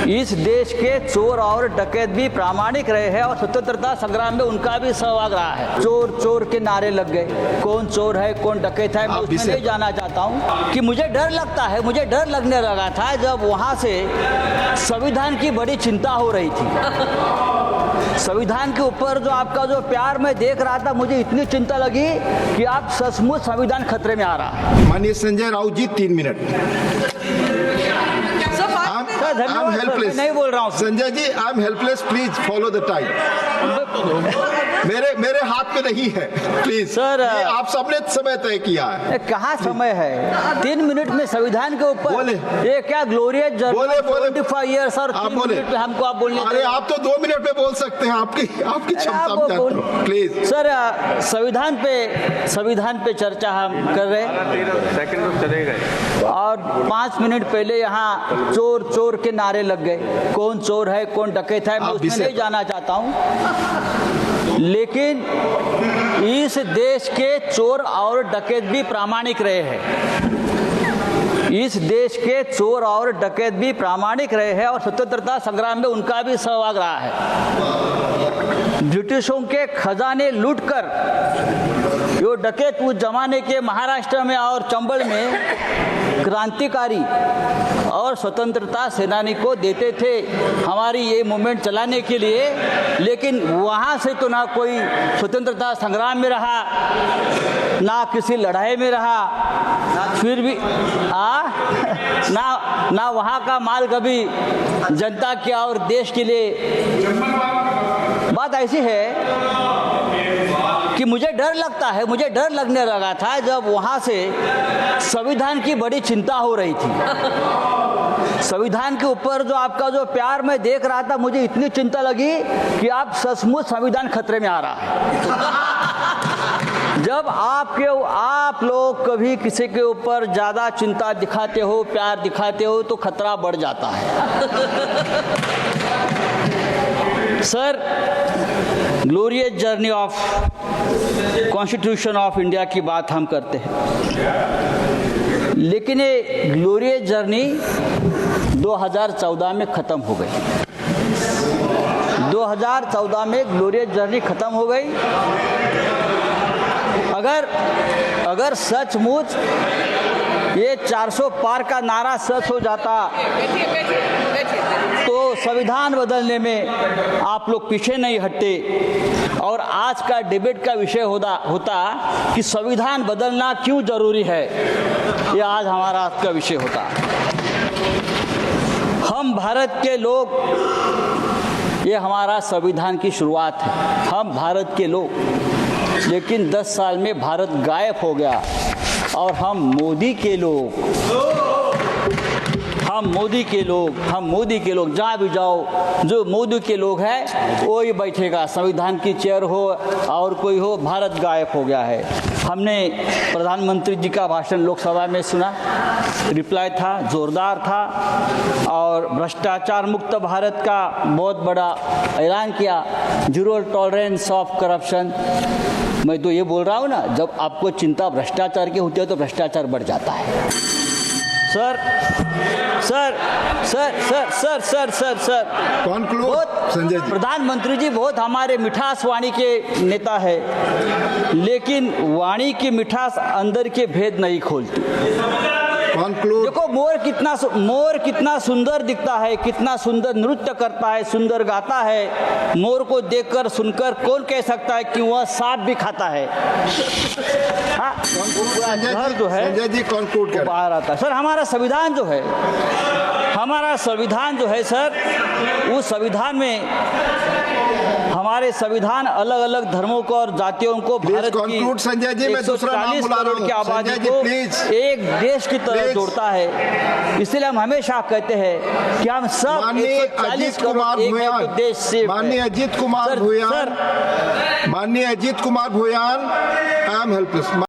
इस देश के चोर और डकैत भी प्रामाणिक रहे हैं और स्वतंत्रता संग्राम में उनका भी सहभाग रहा है। चोर चोर के नारे लग गए, कौन चोर है कौन डकैत है मैं उसमें नहीं जाना चाहता हूँ। कि मुझे डर लगता है, मुझे डर लगने लगा था जब वहाँ से संविधान की बड़ी चिंता हो रही थी। संविधान के ऊपर जो आपका जो प्यार मैं देख रहा था, मुझे इतनी चिंता लगी कि आप सचमुच संविधान खतरे में आ रहा है। माननीय Sanjay Raut ji 3 minute. I'm helpless. नहीं बोल रहा हूँ Sanjay ji, I am helpless, please follow the time. मेरे हाथ में नहीं है, प्लीज सर। ये आप सबने समय तय किया है। कहाँ समय है? 3 मिनट में संविधान के ऊपर बोले। ये क्या ग्लोरियस जर्नी? बोले 25 ईयर सर, 3 मिनट में हमको आप बोलने। अरे आप तो 2 मिनट में बोल सकते हैं, आपकी क्षमता। प्लीज सर, संविधान पे चर्चा हम कर रहे हैं और 5 मिनट पहले यहाँ चोर चोर के नारे लग गए, कौन चोर है कौन डकैत है मैं उसमें नहीं जाना चाहता हूँ। लेकिन इस देश के चोर और डकैत भी प्रामाणिक रहे हैं। इस देश के चोर और डकैत भी प्रामाणिक रहे हैं और स्वतंत्रता संग्राम में उनका भी सहभाग रहा है। ब्रिटिशों के खजाने लूटकर जो डकैत उस जमाने के महाराष्ट्र में और चंबल में क्रांतिकारी और स्वतंत्रता सेनानी को देते थे हमारी ये मूवमेंट चलाने के लिए। लेकिन वहाँ से तो ना कोई स्वतंत्रता संग्राम में रहा, ना किसी लड़ाई में रहा, फिर भी ना वहाँ का माल कभी जनता के और देश के लिए। बात ऐसी है कि मुझे डर लगता है, मुझे डर लगने लगा था जब वहाँ से संविधान की बड़ी चिंता हो रही थी। संविधान के ऊपर जो आपका जो प्यार मैं देख रहा था, मुझे इतनी चिंता लगी कि आप सचमुच संविधान खतरे में आ रहा है। जब आप लोग कभी किसी के ऊपर ज्यादा चिंता दिखाते हो, प्यार दिखाते हो तो खतरा बढ़ जाता है। Sir, glorious journey of constitution of India की बात हम करते हैं, लेकिन ये ग्लोरियस जर्नी 2014 में ख़त्म हो गई। 2014 में ग्लोरियस जर्नी ख़त्म हो गई। अगर सचमुच ये 400 पार का नारा सच हो जाता तो संविधान बदलने में आप लोग पीछे नहीं हटते और आज का डिबेट का विषय होता कि संविधान बदलना क्यों जरूरी है। ये आज हमारा आज का विषय होता। हम भारत के लोग, ये हमारा संविधान की शुरुआत है। हम भारत के लोग, लेकिन 10 साल में भारत गायब हो गया और हम मोदी के लोग जहाँ भी जाओ जो मोदी के लोग हैं वो ही बैठेगा, संविधान की चेयर हो और कोई हो, भारत गायब हो गया है। हमने प्रधानमंत्री जी का भाषण लोकसभा में सुना, रिप्लाई था, जोरदार था और भ्रष्टाचार मुक्त भारत का बहुत बड़ा ऐलान किया, 0 टॉलरेंस ऑफ करप्शन। मैं तो ये बोल रहा हूँ ना, जब आपको चिंता भ्रष्टाचार की होती है तो भ्रष्टाचार बढ़ जाता है। सर संजय जी, प्रधानमंत्री जी बहुत हमारे मिठास वाणी के नेता है, लेकिन वाणी की मिठास अंदर के भेद नहीं खोलती। देखो, मोर कितना सुंदर दिखता है, कितना सुंदर नृत्य करता है, सुंदर गाता है। मोर को देखकर सुनकर कौन कह सकता है कि वह सांप भी खाता है? जो है संजय जी कंक्लूड कर बाहर आता है। सर, हमारा संविधान जो है सर, उस संविधान में हमारे संविधान अलग अलग धर्मों को और जातियों को, भारत की संजय जी, मैं दूसरा नाम बुला रहा हूं, की आबादी को एक देश की तरह जोड़ता है। इसलिए हम हमेशा कहते हैं कि हम सब माननीय अजीत कुमार भूयान, आई एम हेल्पलेस।